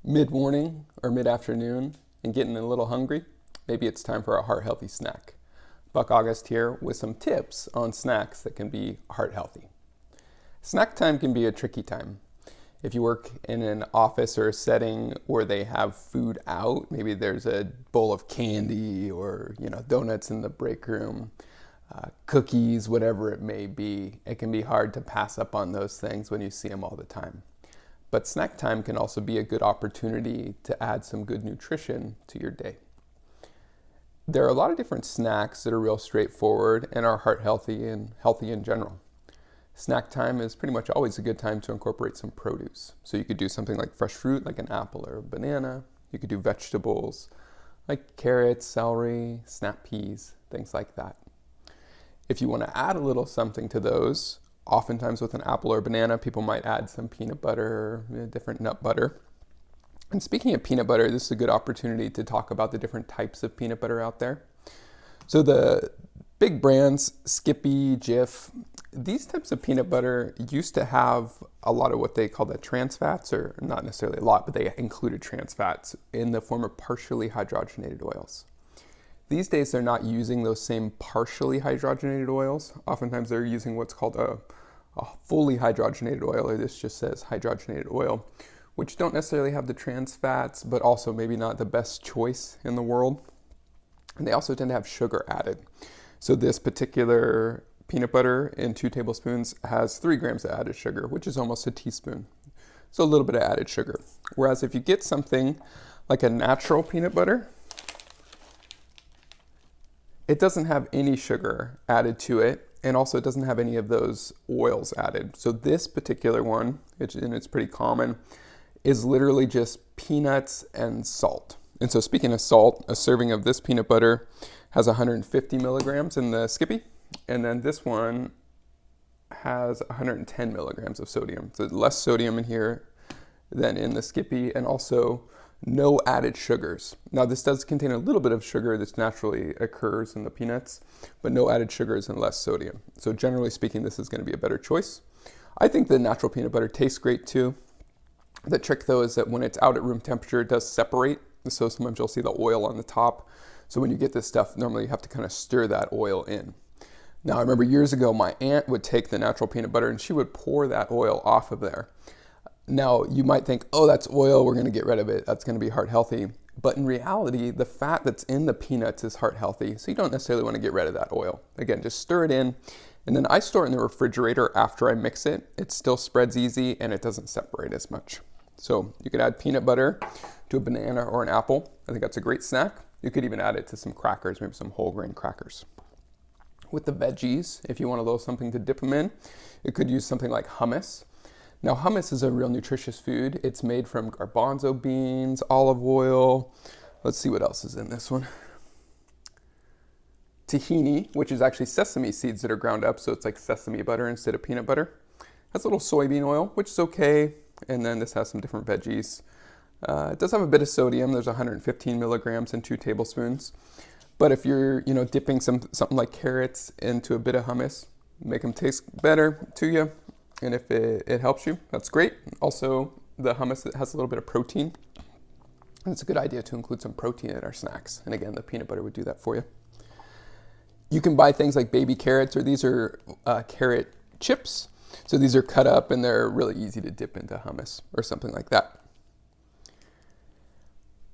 Mid-morning or mid-afternoon and getting a little hungry, maybe it's time for a heart-healthy snack. Buck August here with some tips on snacks that can be heart-healthy. Snack time can be a tricky time. If you work in an office or a setting where they have food out, maybe there's a bowl of candy or donuts in the break room, cookies, whatever it may be, it can be hard to pass up on those things when you see them all the time. But snack time can also be a good opportunity to add some good nutrition to your day. There are a lot of different snacks that are real straightforward and are heart healthy and healthy in general. Snack time is pretty much always a good time to incorporate some produce. So you could do something like fresh fruit, like an apple or a banana. You could do vegetables like carrots, celery, snap peas, things like that. If you want to add a little something to those, oftentimes with an apple or banana, people might add some peanut butter, different nut butter. And speaking of peanut butter, this is a good opportunity to talk about the different types of peanut butter out there. So the big brands, Skippy, Jif, these types of peanut butter used to have a lot of what they call the trans fats, or not necessarily a lot, but they included trans fats in the form of partially hydrogenated oils. These days, they're not using those same partially hydrogenated oils. Oftentimes, they're using what's called a fully hydrogenated oil, or this just says hydrogenated oil, which don't necessarily have the trans fats, but also maybe not the best choice in the world. And they also tend to have sugar added. So this particular peanut butter in 2 tablespoons has 3 grams of added sugar, which is almost a teaspoon. So a little bit of added sugar. Whereas if you get something like a natural peanut butter, it doesn't have any sugar added to it, and also it doesn't have any of those oils added. So this particular one, and it's pretty common, is literally just peanuts and salt. And so speaking of salt, a serving of this peanut butter has 150 milligrams in the Skippy, and then this one has 110 milligrams of sodium. So less sodium in here than in the Skippy, and also no added sugars. Now this does contain a little bit of sugar that naturally occurs in the peanuts, but no added sugars and less sodium. So generally speaking, this is going to be a better choice. I think the natural peanut butter tastes great too. The trick though is that when it's out at room temperature, it does separate. So sometimes you'll see the oil on the top. So when you get this stuff, normally you have to kind of stir that oil in. Now I remember years ago, my aunt would take the natural peanut butter and she would pour that oil off of there. Now, you might think, oh, that's oil, we're going to get rid of it. That's going to be heart healthy. But in reality, the fat that's in the peanuts is heart healthy. So you don't necessarily want to get rid of that oil. Again, just stir it in. And then I store it in the refrigerator after I mix it. It still spreads easy and it doesn't separate as much. So you could add peanut butter to a banana or an apple. I think that's a great snack. You could even add it to some crackers, maybe some whole grain crackers. With the veggies, if you want a little something to dip them in, you could use something like hummus. Now, hummus is a real nutritious food. It's made from garbanzo beans, olive oil. Let's see what else is in this one. Tahini, which is actually sesame seeds that are ground up, so it's like sesame butter instead of peanut butter. Has a little soybean oil, which is okay. And then this has some different veggies. It does have a bit of sodium. There's 115 milligrams in 2 tablespoons. But if you're, dipping something like carrots into a bit of hummus, make them taste better to you. And if it helps you, that's great. Also, the hummus has a little bit of protein. And it's a good idea to include some protein in our snacks. And again, the peanut butter would do that for you. You can buy things like baby carrots, or these are carrot chips. So these are cut up and they're really easy to dip into hummus or something like that.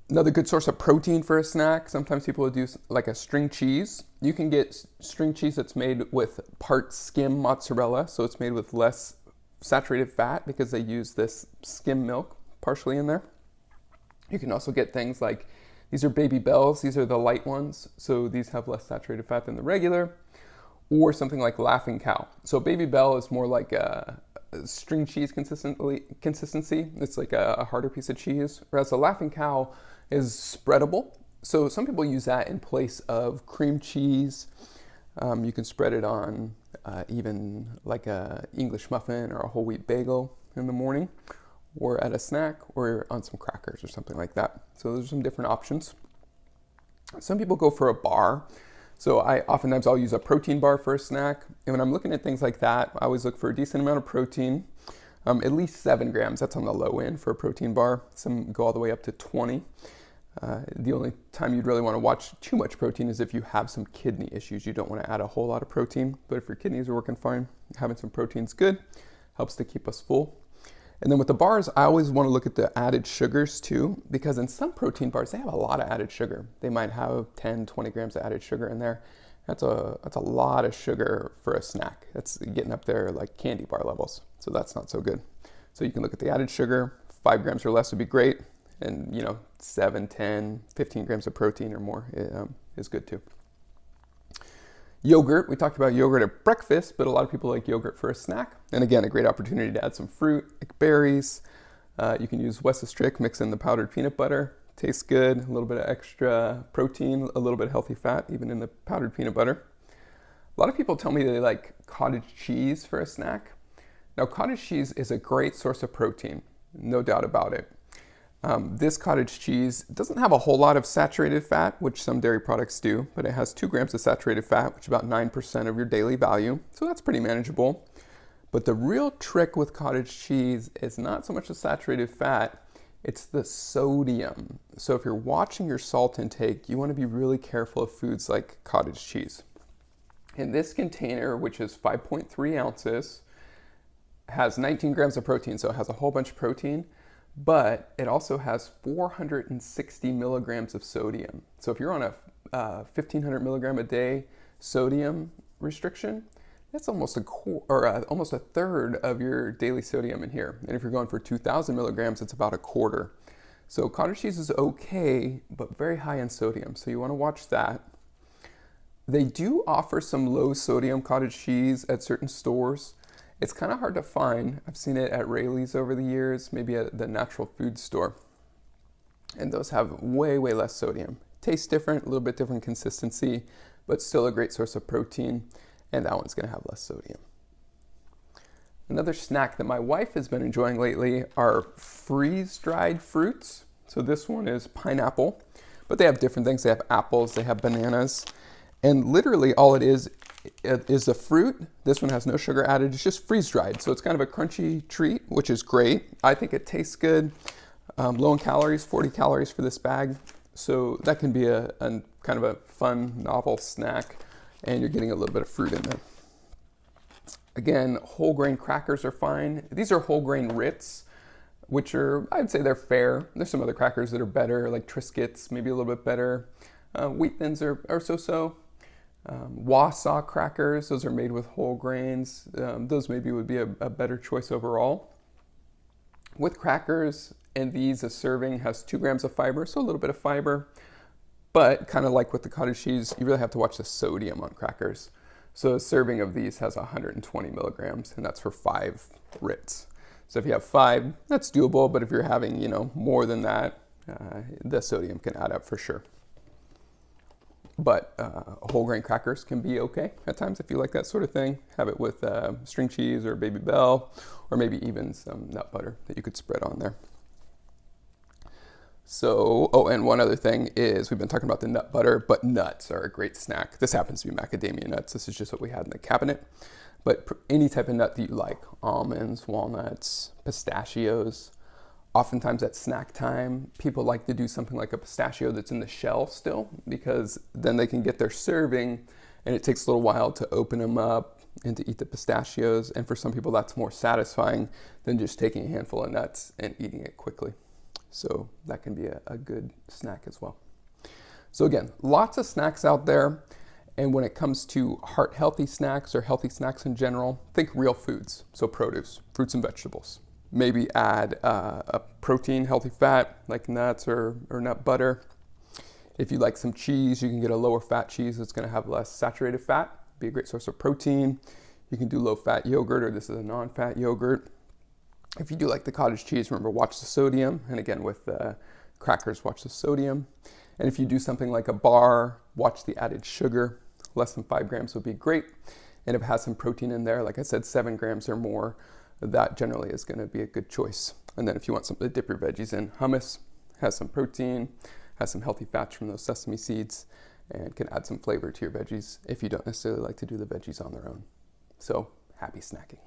Another good source of protein for a snack, sometimes people will do like a string cheese. You can get string cheese that's made with part skim mozzarella, so it's made with less saturated fat because they use this skim milk partially in there. You can also get things like, these are Baby Bells, these are the light ones, so these have less saturated fat than the regular, or something like Laughing Cow. So Baby Bell is more like a string cheese consistency. It's like a harder piece of cheese, whereas the Laughing Cow is spreadable. So some people use that in place of cream cheese. You can spread it on even like a English muffin or a whole wheat bagel in the morning, or at a snack, or on some crackers or something like that. So those are some different options. Some people go for a bar. So oftentimes I'll use a protein bar for a snack. And when I'm looking at things like that, I always look for a decent amount of protein. At least 7 grams, that's on the low end for a protein bar. Some go all the way up to 20. The only time you'd really want to watch too much protein is if you have some kidney issues. You don't want to add a whole lot of protein, but if your kidneys are working fine, having some protein's good, helps to keep us full. And then with the bars, I always want to look at the added sugars too, because in some protein bars, they have a lot of added sugar. They might have 10, 20 grams of added sugar in there. That's a lot of sugar for a snack. That's getting up there like candy bar levels. So that's not so good. So you can look at the added sugar. 5 grams or less would be great. And 7, 10, 15 grams of protein or more is good too. Yogurt, we talked about yogurt at breakfast, but a lot of people like yogurt for a snack. And again, a great opportunity to add some fruit, like berries. You can use Wes's Strict, mix in the powdered peanut butter. Tastes good, a little bit of extra protein, a little bit of healthy fat, even in the powdered peanut butter. A lot of people tell me they like cottage cheese for a snack. Now, cottage cheese is a great source of protein, no doubt about it. This cottage cheese doesn't have a whole lot of saturated fat, which some dairy products do, but it has 2 grams of saturated fat, which is about 9% of your daily value. So that's pretty manageable. But the real trick with cottage cheese is not so much the saturated fat, it's the sodium. So if you're watching your salt intake, you want to be really careful of foods like cottage cheese. In this container, which is 5.3 ounces, has 19 grams of protein, so it has a whole bunch of protein, but it also has 460 milligrams of sodium. So if you're on a 1,500 milligram a day sodium restriction, that's almost almost a third of your daily sodium in here. And if you're going for 2,000 milligrams, it's about a quarter. So cottage cheese is okay, but very high in sodium. So you want to watch that. They do offer some low sodium cottage cheese at certain stores. It's kind of hard to find. I've seen it at Rayleigh's over the years, maybe at the natural food store. And those have way, way less sodium. Tastes different, a little bit different consistency, but still a great source of protein. And that one's gonna have less sodium. Another snack that my wife has been enjoying lately are freeze-dried fruits. So this one is pineapple, but they have different things. They have apples, they have bananas, and literally all it is the fruit. This one has no sugar added, it's just freeze-dried. So it's kind of a crunchy treat, which is great. I think it tastes good. Low in calories, 40 calories for this bag. So that can be a kind of a fun, novel snack. And you're getting a little bit of fruit in there. Again, whole grain crackers are fine. These are whole grain Ritz, which are, I'd say they're fair. There's some other crackers that are better, like Triscuits, maybe a little bit better. Wheat Thins are so-so. Wausau crackers, those are made with whole grains. Those maybe would be a better choice overall. With crackers and these, a serving has 2 grams of fiber, so a little bit of fiber. But kind of like with the cottage cheese, you really have to watch the sodium on crackers. So a serving of these has 120 milligrams, and that's for 5 Ritz. So if you have 5, that's doable, but if you're having, more than that, the sodium can add up for sure. But whole grain crackers can be okay at times if you like that sort of thing. Have it with string cheese or Baby Bell, or maybe even some nut butter that you could spread on there. So, and one other thing is we've been talking about the nut butter, but nuts are a great snack. This happens to be macadamia nuts. This is just what we had in the cabinet. But any type of nut that you like, almonds, walnuts, pistachios. Oftentimes at snack time, people like to do something like a pistachio that's in the shell still, because then they can get their serving and it takes a little while to open them up and to eat the pistachios. And for some people, that's more satisfying than just taking a handful of nuts and eating it quickly. So that can be a good snack as well. So again, lots of snacks out there. And when it comes to heart healthy snacks or healthy snacks in general, think real foods. So produce, fruits and vegetables. Maybe add a protein, healthy fat like nuts or nut butter. If you like some cheese, you can get a lower fat cheese that's going to have less saturated fat. Be a great source of protein. You can do low fat yogurt, or this is a non-fat yogurt. If you do like the cottage cheese, remember, watch the sodium. And again, with crackers, watch the sodium. And if you do something like a bar, watch the added sugar. Less than 5 grams would be great. And if it has some protein in there, like I said, 7 grams or more, that generally is going to be a good choice. And then if you want something to dip your veggies in, hummus has some protein, has some healthy fats from those sesame seeds, and can add some flavor to your veggies if you don't necessarily like to do the veggies on their own. So happy snacking.